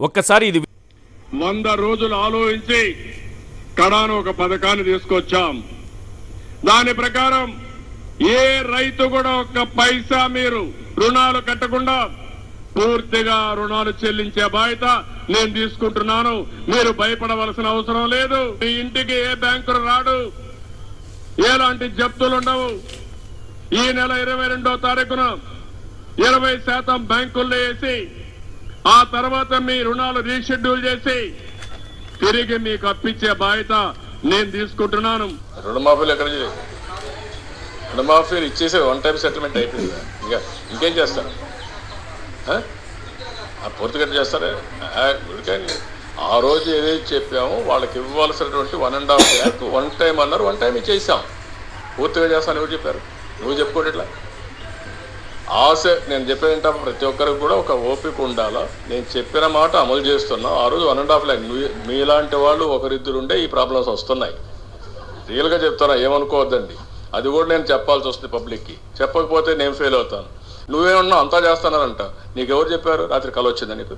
ఒక్కసారి ఇది 100 రోజులు ఆలోచించి కడాను ఒక పథకాన్ని తీసుకొచ్చాం. దాని ప్రకారం ఏ రైతు కూడా ఒక్క పైసా మీరు రుణాలు కట్టకుండా పూర్తిగా రుణాలు చెల్లించే బాధ్యత నేను తీసుకుంటున్నాను. మీరు భయపడవలసిన అవసరం లేదు. మీ ఇంటికి ఏ బ్యాంకులు రాడు, ఎలాంటి జప్తులు ఉండవు. ఈ నెల 22వ తారీఖున 20% బ్యాంకుల్లో వేసి ఆ తర్వాత మీ రుణాలు రీషెడ్యూల్ చేసి తిరిగి మీకు అప్పించే బాధ్యత నేను తీసుకుంటున్నాను. రుణమాఫీలు ఎక్కడ చేయలేదు. రుణమాఫీలు ఇచ్చేసే వన్ టైం సెటిల్మెంట్ అయిపోయింది. ఇంకేం చేస్తారు? పూర్తిగా చేస్తారే. ఆ రోజు ఏదైతే చెప్పామో వాళ్ళకి ఇవ్వాల్సినటువంటి 1.5 lakh వన్ టైం అన్నారు. వన్ టైం ఇచ్చేసాం. పూర్తిగా చేస్తాను ఎవరు చెప్పారు? నువ్వు చెప్పుకోండి. ఇట్లా ఆశ నేను చెప్పేంట ప్రతి ఒక్కరికి కూడా ఒక ఓపిక ఉండాలా. నేను చెప్పిన మాట అమలు చేస్తున్నా. ఆ రోజు 1.5 lakh మీలాంటి వాళ్ళు ఒకరిద్దరు ఉండే ఈ ప్రాబ్లమ్స్ వస్తున్నాయి. రియల్గా చెప్తారా, ఏమనుకోవద్దండి. అది కూడా నేను చెప్పాల్సి వస్తుంది పబ్లిక్కి. చెప్పకపోతే నేను ఫెయిల్ అవుతాను. నువ్వేమన్నా అంతా చేస్తానంట. నీకు ఎవరు చెప్పారు? రాత్రి కల వచ్చిందా నీకు?